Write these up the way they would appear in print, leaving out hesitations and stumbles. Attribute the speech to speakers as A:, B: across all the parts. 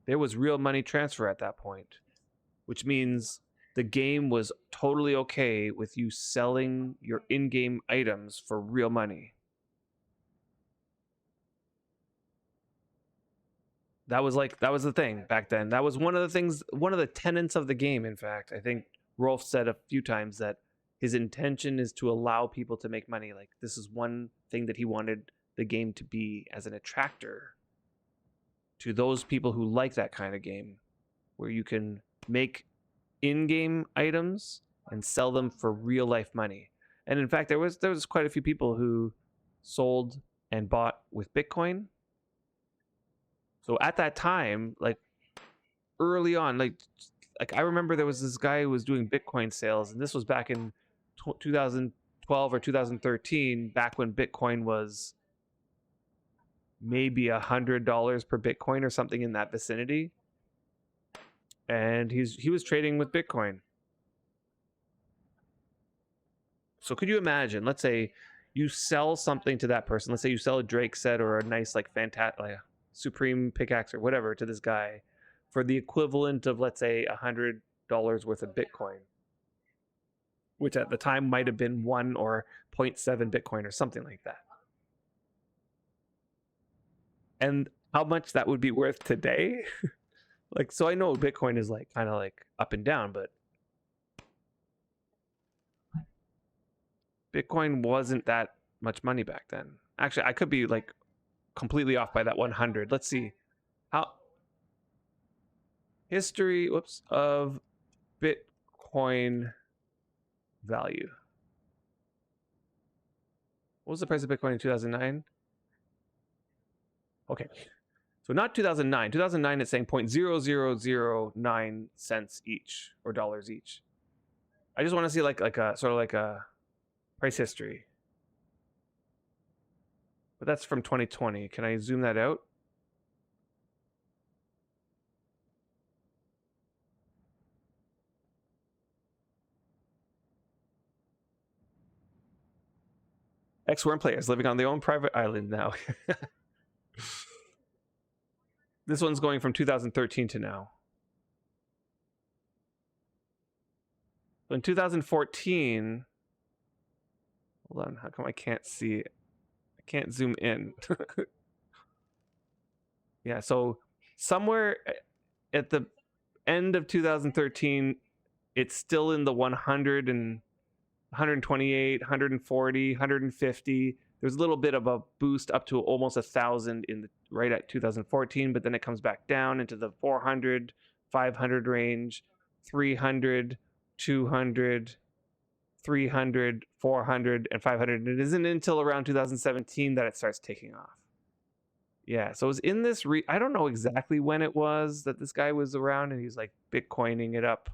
A: There was real money transfer at that point, which means the game was totally okay with you selling your in-game items for real money. That was the thing back then. That was one of the things, one of the tenets of the game. In fact, I think Rolf said a few times that his intention is to allow people to make money. Like, this is one thing that he wanted the game to be, as an attractor to those people who like that kind of game, where you can make in-game items and sell them for real life money. And in fact, there was quite a few people who sold and bought with Bitcoin. So at that time, like early on, like I remember there was this guy who was doing Bitcoin sales, and this was back in 2012 or 2013, back when Bitcoin was maybe $100 per Bitcoin or something in that vicinity. And he was trading with Bitcoin. So could you imagine, let's say you sell something to that person. Let's say you sell a Drake set or a nice, like, fantastic, like, Supreme pickaxe or whatever to this guy for the equivalent of, let's say, $100 worth of Bitcoin, which at the time might have been 1 or 0.7 Bitcoin or something like that. And how much that would be worth today? Like, so I know Bitcoin is like kind of like up and down, but Bitcoin wasn't that much money back then. Actually, I could be like completely off by that 100. Let's see. How history, of Bitcoin value. What was the price of Bitcoin in 2009? Okay. So not 2009. 2009 it's saying 0.0009 cents each, or dollars each. I just want to see like a sort of like a price history. But that's from 2020. Can I zoom that out? Ex-Wurm players living on their own private island now. This one's going from 2013 to now. In 2014, hold on, how come I can't see it? I can't zoom in. Yeah, so somewhere at the end of 2013, it's still in the 100 and 128, 140, 150. There's a little bit of a boost up to almost 1,000 in the, right at 2014, but then it comes back down into the 400, 500 range, 300, 200, 300, 400, and 500. It isn't until around 2017 that it starts taking off. Yeah, so it was in this I don't know exactly when it was that this guy was around, and he's like Bitcoining it up.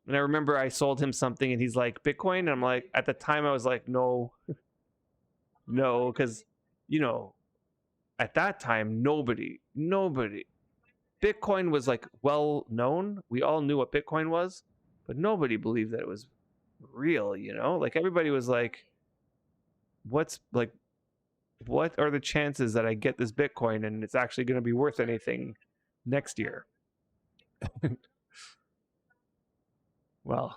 A: And I remember I sold him something and he's like, Bitcoin? And I'm like, at the time I was like, no, no, because, you know, at that time, nobody, Bitcoin was like well known. We all knew what Bitcoin was, but nobody believed that it was real, you know? Like, everybody was like, what are the chances that I get this Bitcoin and it's actually going to be worth anything next year? Well,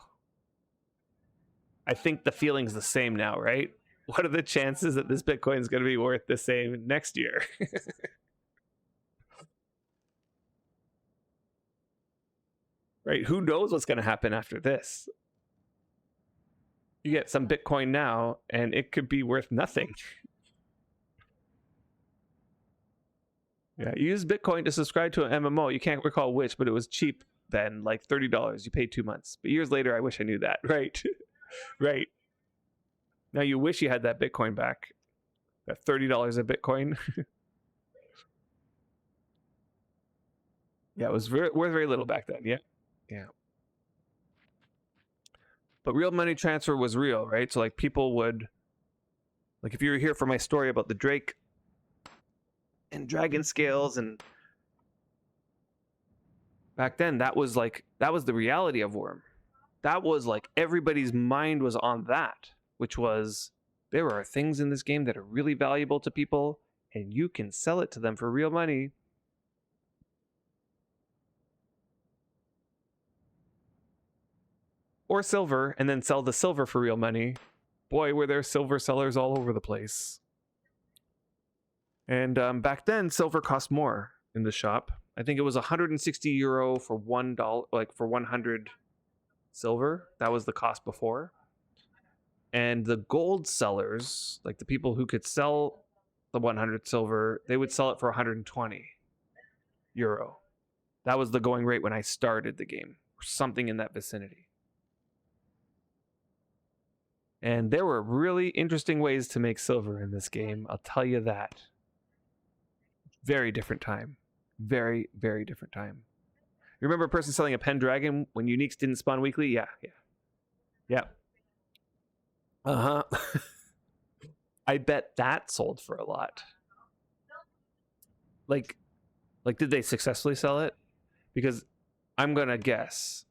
A: I think the feeling's the same now, right? What are the chances that this Bitcoin is going to be worth the same next year? Right? Who knows what's going to happen after this? You get some Bitcoin now, and it could be worth nothing. Yeah, you use Bitcoin to subscribe to an MMO. You can't recall which, but it was cheap then, like $30. You paid 2 months. But years later, I wish I knew that. Right? Right. Now you wish you had that Bitcoin back. That $30 a Bitcoin. Yeah, it was worth very little back then. Yeah. Yeah. But real money transfer was real, right? So like people would, like if you were here for my story about the Drake and dragon scales, and back then that was the reality of Wurm. That was like everybody's mind was on that, which was there are things in this game that are really valuable to people and you can sell it to them for real money. or silver, and then sell the silver for real money. Boy, were there silver sellers all over the place. And back then, silver cost more in the shop. I think it was 160 euro for $1, like for 100 silver. That was the cost before. And the gold sellers, like the people who could sell the 100 silver, they would sell it for 120 euro. That was the going rate when I started the game, something in that vicinity. And there were really interesting ways to make silver in this game, I'll tell you that. Very different time. Very, very different time. You remember a person selling a Pendragon when uniques didn't spawn weekly? Yeah. Uh-huh. I bet that sold for a lot. Like, did they successfully sell it? Because I'm gonna guess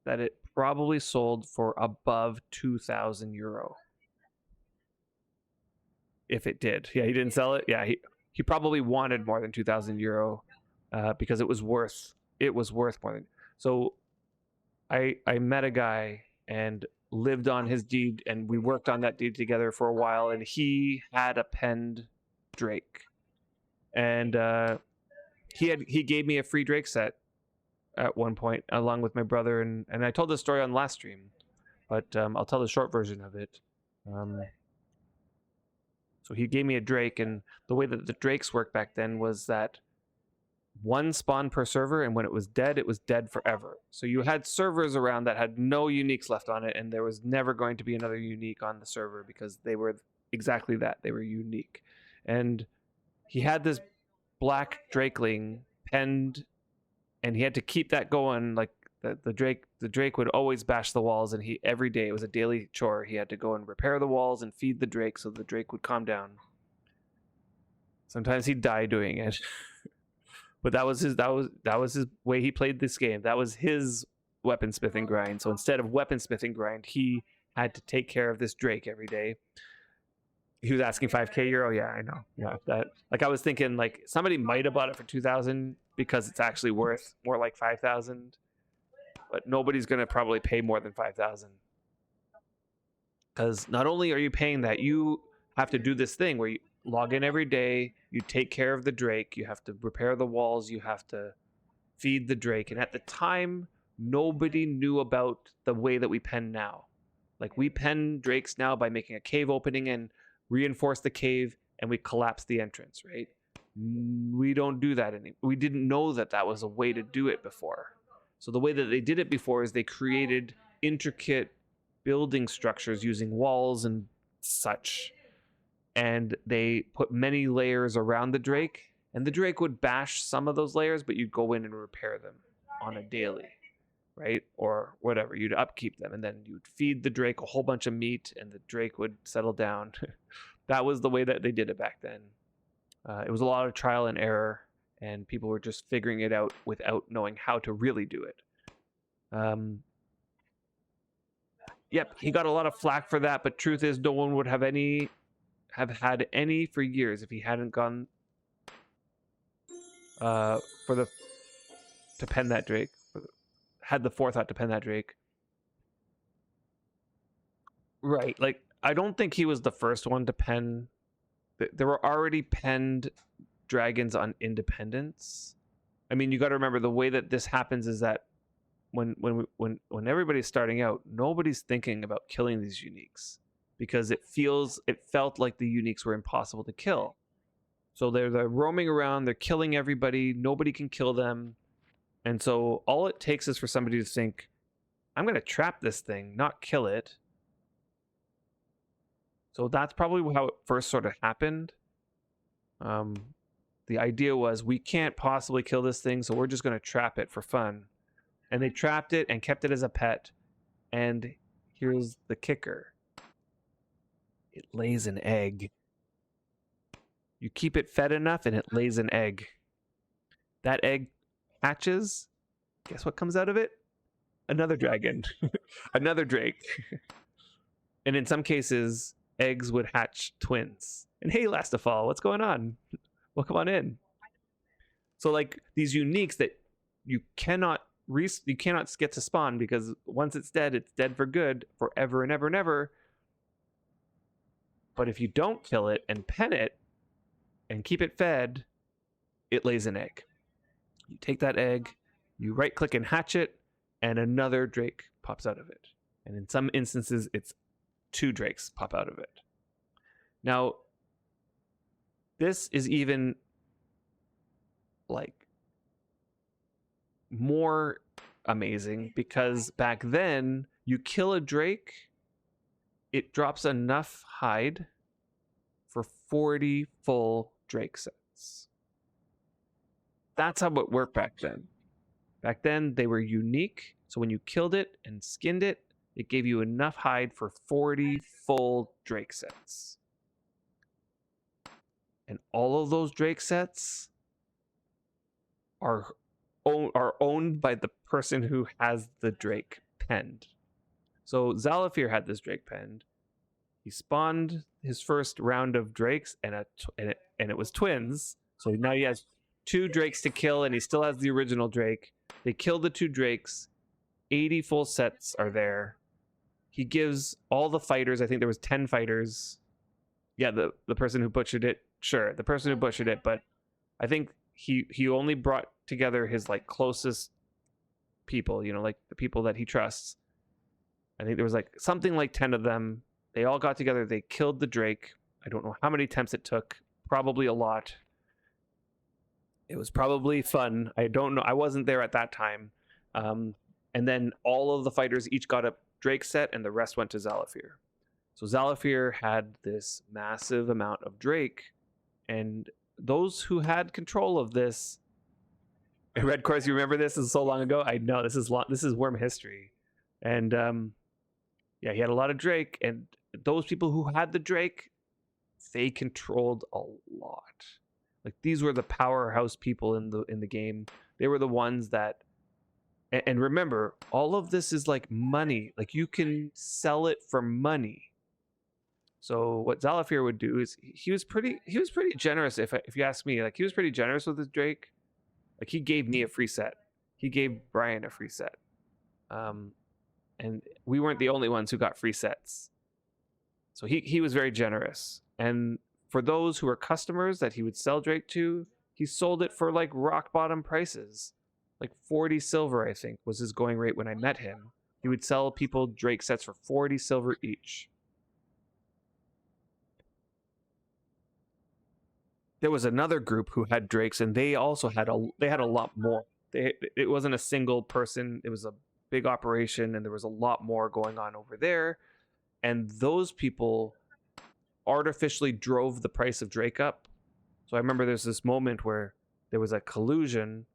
A: that it probably sold for above 2,000 euro. If it did. Yeah, he didn't sell it. Yeah, he probably wanted more than 2,000 euro because it was worth more than. So I met a guy and lived on his deed, and we worked on that deed together for a while, and he had a penned drake, and he gave me a free drake set at one point along with my brother, and I told this story on last stream, but I'll tell the short version of it. So he gave me a drake, and the way that the drakes worked back then was that one spawn per server, and when it was dead forever. So you had servers around that had no uniques left on it, and there was never going to be another unique on the server because they were exactly that. They were unique. And he had this black drakeling penned, and he had to keep that going. Like the drake would always bash the walls, and every day, it was a daily chore. He had to go and repair the walls and feed the drake so the drake would calm down. Sometimes he'd die doing it. But that was his way he played this game. That was his weaponsmithing grind. So instead of weaponsmithing grind, he had to take care of this drake every day. He was asking 5k euro. Yeah, I know. Yeah, that, like, I was thinking like somebody might have bought it for 2,000 because it's actually worth more like 5,000, but nobody's gonna probably pay more than 5,000 because not only are you paying that, you have to do this thing where you log in every day, you take care of the drake, you have to repair the walls, you have to feed the drake. And at the time, nobody knew about the way that we pen now. Like, we pen drakes now by making a cave opening and reinforce the cave, and we collapse the entrance, right? We don't do that anymore. We didn't know that that was a way to do it before. So the way that they did it before is they created intricate building structures using walls and such, and they put many layers around the drake, and the drake would bash some of those layers, but you'd go in and repair them on a daily, right? Or whatever, you'd upkeep them, and then you'd feed the drake a whole bunch of meat, and the drake would settle down. That was the way that they did it back then. It was a lot of trial and error, and people were just figuring it out without knowing how to really do it. Yep, he got a lot of flack for that, but truth is, no one would have had any for years if he hadn't gone to pen that drake, had the forethought to pen that drake. Right, like, I don't think he was the first one to pen. There were already penned dragons on Independence. I mean, you got to remember, the way that this happens is that when everybody's starting out, nobody's thinking about killing these uniques because it felt like the uniques were impossible to kill. So they're roaming around, they're killing everybody, nobody can kill them. And so all it takes is for somebody to think, I'm going to trap this thing, not kill it. So that's probably how it first sort of happened. The idea was, we can't possibly kill this thing, so we're just going to trap it for fun. And they trapped it and kept it as a pet. And here's the kicker. It lays an egg. You keep it fed enough and it lays an egg. That egg hatches. Guess what comes out of it? Another dragon. Another drake. And in some cases, eggs would hatch twins. And hey, Lastafall, what's going on? Well, come on in. So, like, these uniques that you cannot you cannot get to spawn, because once it's dead for good, forever and ever and ever. But if you don't kill it and pen it and keep it fed, it lays an egg. You take that egg, you right click and hatch it, and another drake pops out of it. And in some instances, it's 2 drakes pop out of it. Now, this is even like more amazing, because back then, you kill a drake, it drops enough hide for 40 full drake sets. That's how it worked back then. Back then, they were unique. So when you killed it and skinned it, it gave you enough hide for 40 full drake sets. And all of those drake sets are owned by the person who has the drake penned. So Zalafir had this drake penned. He spawned his first round of drakes, and it was twins. So now he has 2 drakes to kill, and he still has the original drake. They killed the 2 drakes. 80 full sets are there. He gives all the fighters, I think there was 10 fighters. Yeah, the person who butchered it, sure, the person who butchered it, but I think he only brought together his like closest people, you know, like the people that he trusts. I think there was like something like 10 of them. They all got together, they killed the drake. I don't know how many attempts it took, probably a lot. It was probably fun. I don't know, I wasn't there at that time. And then all of the fighters each got a drake set, and the rest went to Zalafir. So Zalafir had this massive amount of drake, and those who had control of this, Red Course, you remember this? This is so long ago. I know, this is Wurm history. And yeah, he had a lot of drake, and those people who had the drake, they controlled a lot. Like, these were the powerhouse people in the game. They were the ones that, and remember, all of this is like money. Like, you can sell it for money. So what Zalafir would do is he was pretty generous. If you ask me, like, he was pretty generous with his drake. Like, he gave me a free set. He gave Brian a free set. And we weren't the only ones who got free sets. So he was very generous. And for those who were customers that he would sell drake to, he sold it for like rock bottom prices. Like 40 silver, I think, was his going rate when I met him. He would sell people drake sets for 40 silver each. There was another group who had drakes, and they also had a lot more. It wasn't a single person, it was a big operation, and there was a lot more going on over there. And those people artificially drove the price of drake up. So I remember there's this moment where there was a collusion.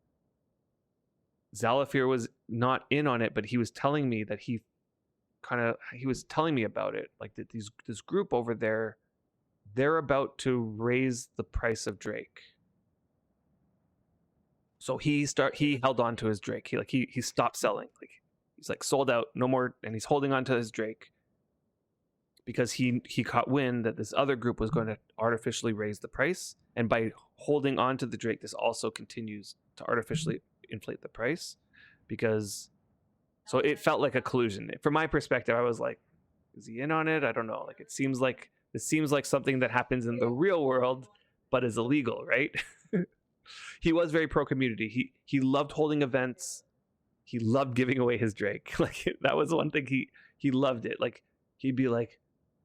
A: Zalafir was not in on it, but he was telling me that he was telling me about it, like that this group over there, they're about to raise the price of drake. So he held on to his drake. He stopped selling. Like, he's like sold out, no more, and he's holding on to his drake because he caught wind that this other group was going to artificially raise the price, and by holding on to the drake, this also continues to artificially inflate the price. Because so it felt like a collusion. From my perspective, I was like, is he in on it? I don't know. Like, this seems like something that happens in the real world but is illegal, right? He was very pro community. He loved holding events. He loved giving away his drake. Like, that was one thing he loved it. Like, he'd be like,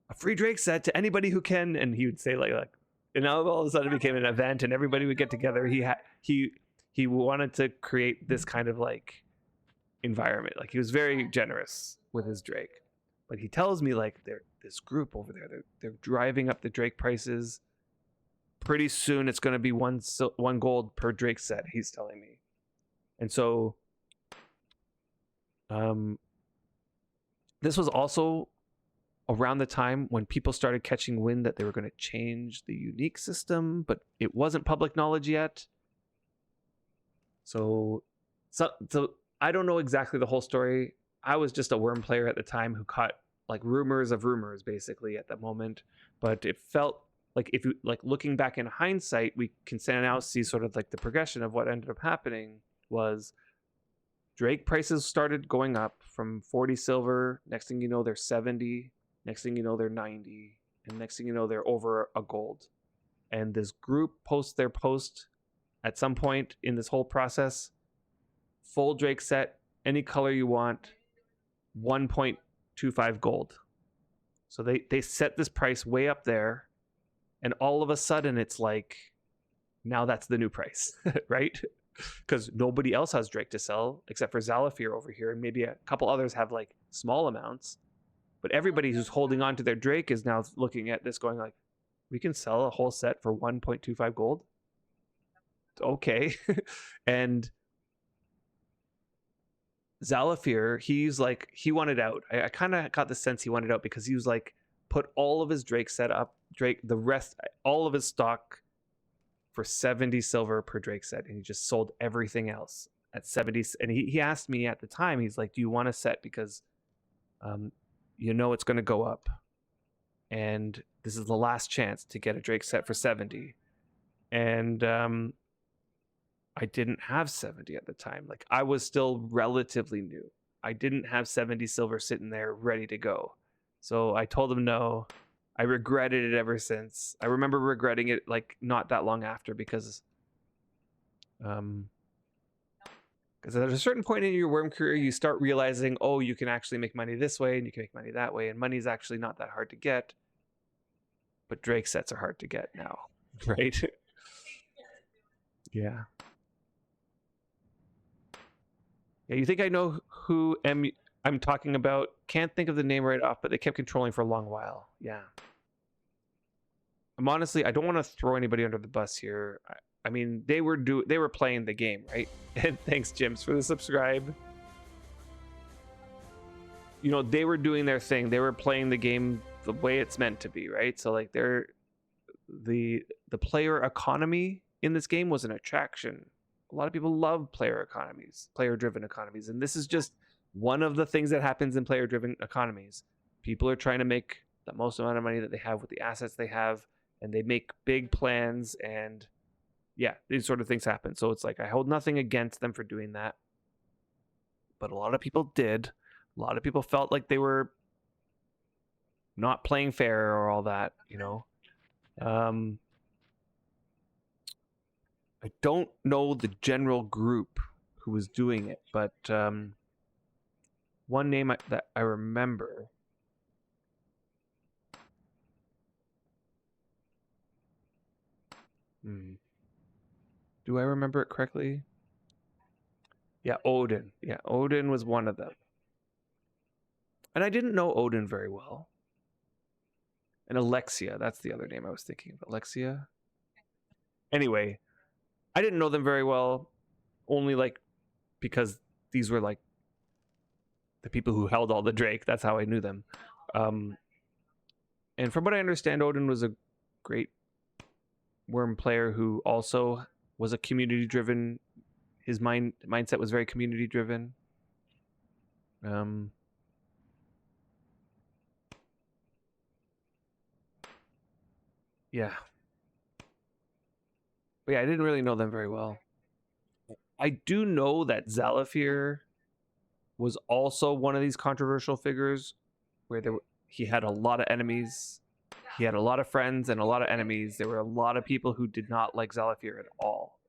A: a free drake set to anybody who can, and he would say like and now all of a sudden it became an event, and everybody would get together. He wanted to create this kind of like environment. Like, he was very generous with his drake. But he tells me, like, this group over there, they're driving up the drake prices. Pretty soon it's going to be one gold per drake set, he's telling me. And so this was also around the time when people started catching wind that they were going to change the unique system, but it wasn't public knowledge yet. So I don't know exactly the whole story. I was just a Wurm player at the time who caught like rumors of rumors basically at that moment. But it felt like, if you like looking back in hindsight, we can now see sort of like the progression of what ended up happening was Drake prices started going up from 40 silver. Next thing you know, they're 70. Next thing you know, they're 90. And next thing you know, they're over a gold. And this group posts their post at some point in this whole process. Full Drake set, any color you want, 1.25 gold. So they set this price way up there. And all of a sudden, it's like, now that's the new price, right? Because nobody else has Drake to sell except for Zalafir over here, and maybe a couple others have like small amounts. But everybody who's holding on to their Drake is now looking at this going like, we can sell a whole set for 1.25 gold? Okay. And Zalafir, he's like, he wanted out. I kind of got the sense he wanted out because he was like, put all of his Drake set up, the rest, all of his stock for 70 silver per Drake set, and he just sold everything else at 70. And he asked me at the time, he's like, do you want a set because you know it's going to go up, and this is the last chance to get a Drake set for 70. And I didn't have 70 at the time. Like, I was still relatively new. I didn't have 70 silver sitting there ready to go. So I told him no. I regretted it ever since. I remember regretting it like not that long after because at a certain point in your Wurm career, you start realizing, oh, you can actually make money this way and you can make money that way, and money's actually not that hard to get. But Drake sets are hard to get now, right? Yeah. Yeah, you think I know who I'm talking about? Can't think of the name right off, but they kept controlling for a long while. Yeah. I'm honestly, I don't want to throw anybody under the bus here. I mean, they were playing the game, right? And thanks, Jims, for the subscribe. You know, they were doing their thing. They were playing the game the way it's meant to be, right? So like, the player economy in this game was an attraction. A lot of people love player-driven economies, and this is just one of the things that happens in player-driven economies. People are trying to make the most amount of money that they have with the assets they have, and they make big plans, and yeah, these sort of things happen. So it's like, I hold nothing against them for doing that, but a lot of people did. A lot of people felt like they were not playing fair or all that, you know. I don't know the general group who was doing it, but one name that I remember. Do I remember it correctly? Yeah, Odin. Yeah, Odin was one of them. And I didn't know Odin very well. And Alexia, that's the other name I was thinking of. Alexia? Anyway, I didn't know them very well, only like because these were like the people who held all the Drake. That's how I knew them. And from what I understand, Odin was a great Wurm player who also was a community driven. His mindset was very community driven. Yeah. But yeah, I didn't really know them very well. I do know that Zalafir was also one of these controversial figures where he had a lot of enemies. He had a lot of friends and a lot of enemies. There were a lot of people who did not like Zalafir at all.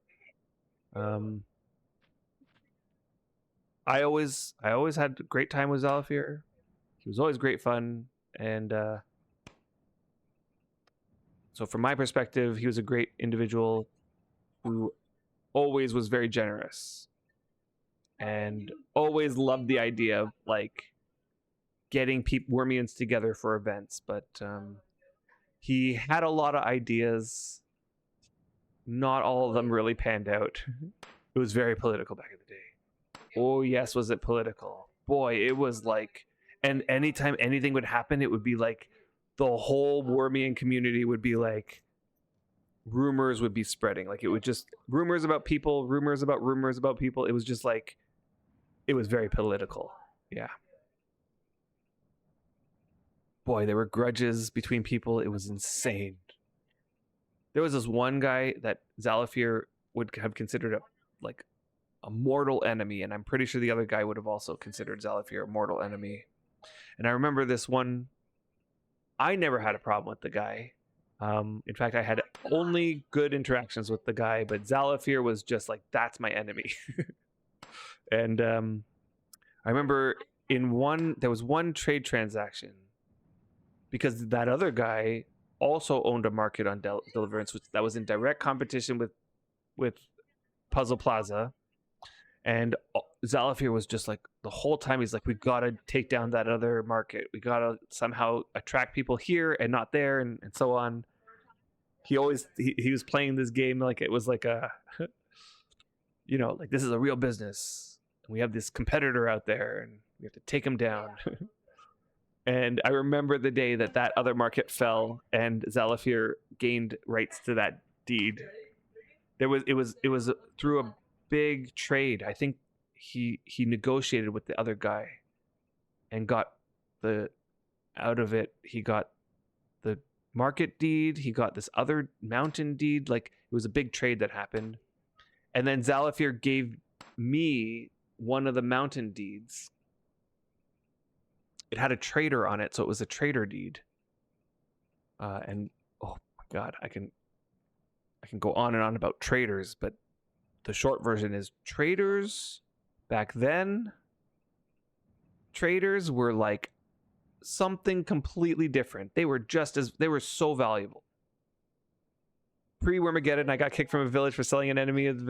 A: I always had a great time with Zalafir. He was always great fun, and so from my perspective, he was a great individual who always was very generous and always loved the idea of like getting Wurmians together for events. But he had a lot of ideas. Not all of them really panned out. It was very political back in the day. Oh yes, was it political? Boy, it was like, and anytime anything would happen, it would be like the whole Wurmian community would be like, rumors would be spreading. Like, it would just rumors about people, rumors about people. It was just like, it was very political. Yeah. Boy, there were grudges between people. It was insane. There was this one guy that Zalafir would have considered a mortal enemy, and I'm pretty sure the other guy would have also considered Zalafir a mortal enemy. And I remember this one, I never had a problem with the guy. In fact, I had only good interactions with the guy, but Zalafir was just like, that's my enemy. And I remember there was one trade transaction, because that other guy also owned a market on Deliverance, that was in direct competition with Puzzle Plaza. And Zalafir was just like, the whole time he's like, we gotta take down that other market. We gotta somehow attract people here and not there, and so on. He was playing this game like it was like a, like this is a real business. We have this competitor out there, and we have to take him down. And I remember the day that other market fell, and Zalafir gained rights to that deed. It was through a big trade. I think he negotiated with the other guy and got out of it. He got the market deed. He got this other mountain deed. Like, it was a big trade that happened. And then Zalafir gave me one of the mountain deeds. It had a trader on it, so it was a trader deed. And oh my God, I can go on and on about traders, but the short version is traders back then. Traders were like something completely different. They were so valuable. Pre-Wurmageddon, I got kicked from a village for selling to an enemy of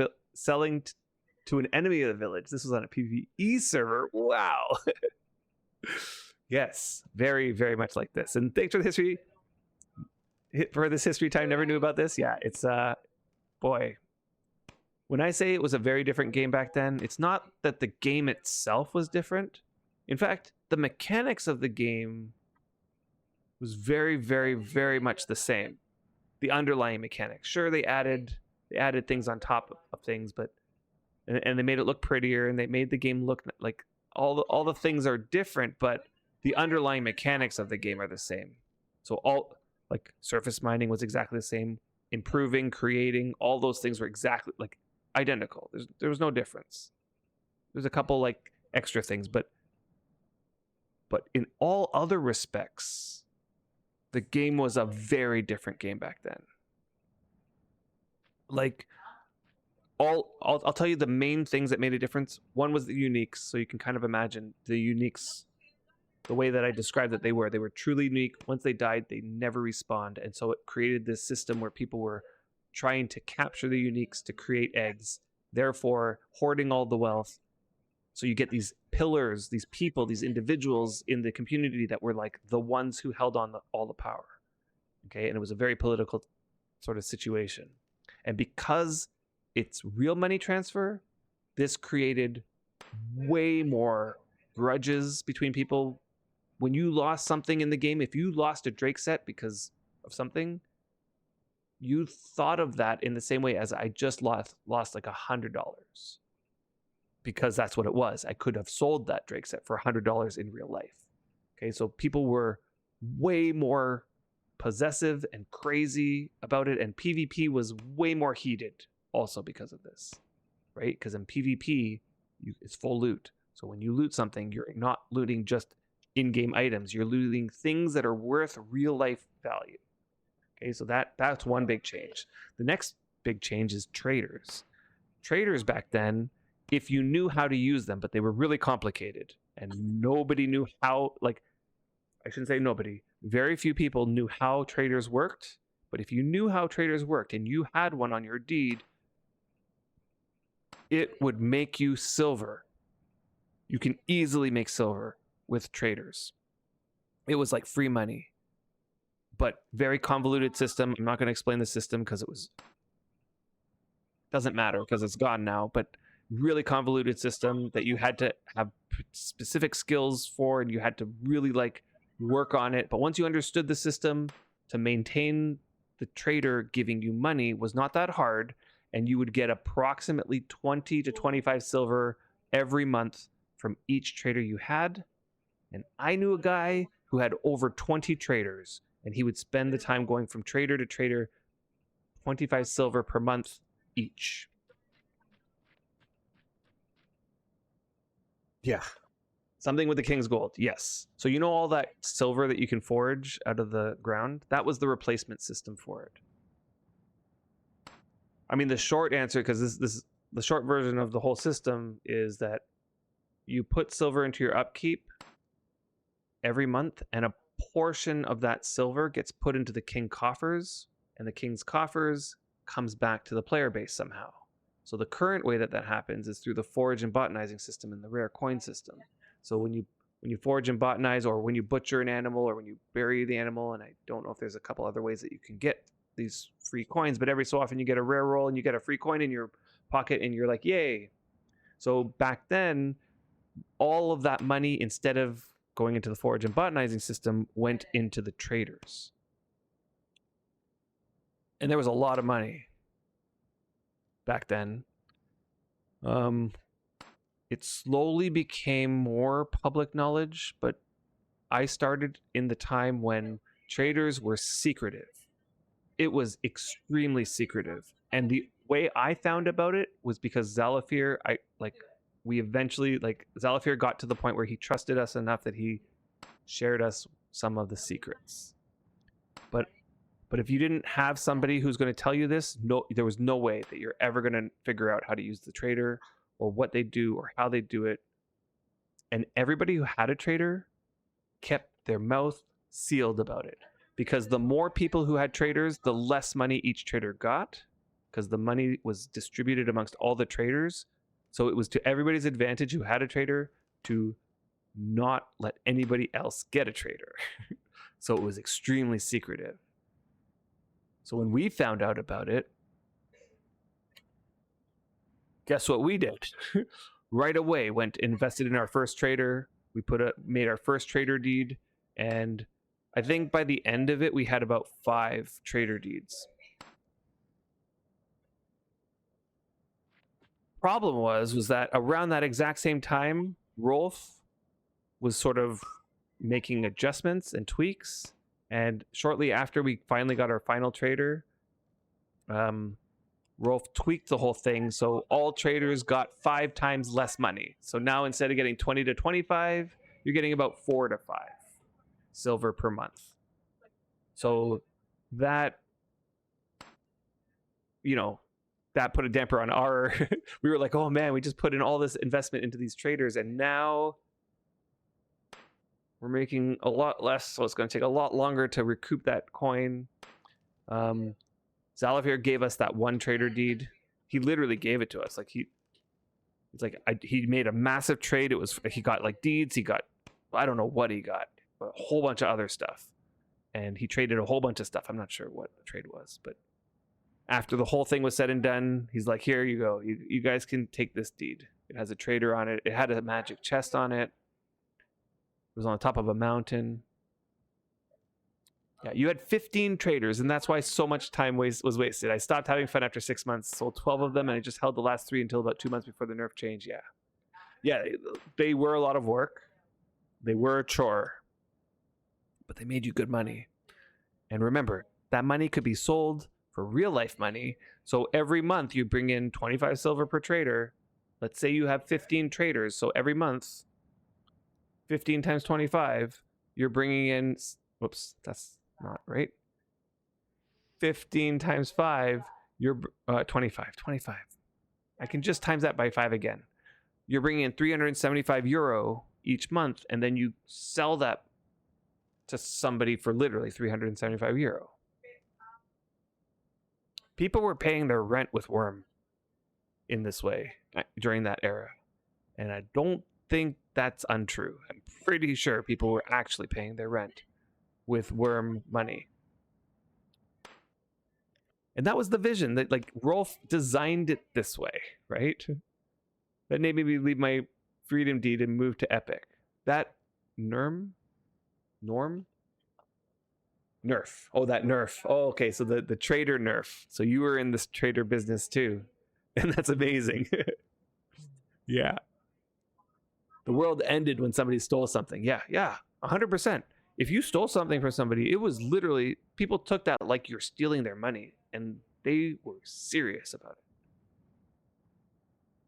A: the village. This was on a PvE server. Wow. Yes, very, very much like this. And thanks for the history. For this history time, never knew about this. Yeah, it's boy. When I say it was a very different game back then, it's not that the game itself was different. In fact, the mechanics of the game was very, very, very much the same. The underlying mechanics. Sure, they added things on top of things, but and they made it look prettier, and they made the game look like all the things are different, but the underlying mechanics of the game are the same. So all, like, surface mining was exactly the same. Improving, creating, all those things were exactly like identical. There was no difference. There's a couple like extra things, but in all other respects, the game was a very different game back then. Like, I'll tell you the main things that made a difference. One was the uniques, so you can kind of imagine the uniques. The way that I described that they were truly unique. Once they died, they never respawned. And so it created this system where people were trying to capture the uniques to create eggs, therefore hoarding all the wealth. So you get these pillars, these people, these individuals in the community that were like the ones who held on all the power. Okay, and it was a very political sort of situation. And because it's real money transfer, this created way more grudges between people. When you lost something in the game, if you lost a Drake set because of something, you thought of that in the same way as I just lost like $100, because that's what it was. I could have sold that Drake set for $100 in real life. Okay, so people were way more possessive and crazy about it, and PvP was way more heated also because of this, right? Because in PvP, it's full loot. So when you loot something, you're not looting just in-game items. You're looting things that are worth real-life value. Okay, so that's one big change. The next big change is traders. Traders back then, if you knew how to use them, but they were really complicated, and nobody knew how, like, I shouldn't say nobody, very few people knew how traders worked, but if you knew how traders worked and you had one on your deed, it would make you silver. You can easily make silver with traders. It was like free money, but very convoluted system. I'm not going to explain the system because doesn't matter because it's gone now, but really convoluted system that you had to have specific skills for, and you had to really like work on it. But once you understood the system, to maintain the trader giving you money was not that hard, and you would get approximately 20 to 25 silver every month from each trader you had. And I knew a guy who had over 20 traders, and he would spend the time going from trader to trader, 25 silver per month each. Yeah. Something with the king's gold. Yes. So you know all that silver that you can forge out of the ground? That was the replacement system for it. I mean, the short answer, because this the short version of the whole system is that you put silver into your upkeep every month, and a portion of that silver gets put into the king coffers, and the king's coffers comes back to the player base somehow. So the current way that happens is through the forage and botanizing system and the rare coin system. So when you forage and botanize, or when you butcher an animal, or when you bury the animal, and I don't know if there's a couple other ways that you can get these free coins, but every so often you get a rare roll and you get a free coin in your pocket and you're like, yay. So back then, all of that money, instead of going into the forage and botanizing system, went into the traders. And there was a lot of money back then. It slowly became more public knowledge, but I started in the time when traders were secretive. It was extremely secretive. And the way I found about it was because Zalafir, Zalafir got to the point where he trusted us enough that he shared us some of the secrets. But if you didn't have somebody who's going to tell you this, there was no way that you're ever going to figure out how to use the trader, or what they do, or how they do it. And everybody who had a trader kept their mouth sealed about it, because the more people who had traders, the less money each trader got, because the money was distributed amongst all the traders. So it was to everybody's advantage who had a trader to not let anybody else get a trader. So it was extremely secretive. So when we found out about it, guess what we did? Right away invested in our first trader. We made our first trader deed, and I think by the end of it we had about 5 trader deeds. Problem was that around that exact same time, Rolf was sort of making adjustments and tweaks, and shortly after we finally got our final trader, Rolf tweaked the whole thing, so all traders got 5 times less money. So now instead of getting 20 to 25, you're getting about 4 to 5 silver per month. So that, that put a damper on our we were like, oh man, we just put in all this investment into these traders, and now we're making a lot less, so it's going to take a lot longer to recoup that coin. Zalafir gave us that one trader deed. He literally gave it to us. He made a massive trade. He got like deeds. He got, I don't know what he got, but a whole bunch of other stuff. And he traded a whole bunch of stuff. I'm not sure what the trade was, but after the whole thing was said and done, he's like, here you go. You guys can take this deed. It has a trader on it. It had a magic chest on it. It was on top of a mountain. Yeah, you had 15 traders, and that's why so much time was wasted. I stopped having fun after 6 months, sold 12 of them, and I just held the last 3 until about 2 months before the nerf change. Yeah, they were a lot of work. They were a chore, but they made you good money. And remember, that money could be sold for real life money. So every month you bring in 25 silver per trader. Let's say you have 15 traders, so every month, 15 times 25, you're bringing in, whoops, that's not right. 15 times 5, you're 25. I can just times that by 5 again. You're bringing in 375 euro each month, and then you sell that to somebody for literally 375 euro. People were paying their rent with Wurm in this way during that era, and I don't think that's untrue. I'm pretty sure people were actually paying their rent with Wurm money. And that was the vision, that like Rolf designed it this way, right? That made me leave my freedom deed and move to Epic. That Nerf? Oh, that Nerf. Oh, okay. So the trader Nerf. So you were in this trader business too. And that's amazing. Yeah. The world ended when somebody stole something. Yeah, 100%. If you stole something from somebody, it was literally, people took that like you're stealing their money, and they were serious about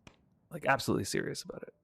A: it. Like absolutely serious about it.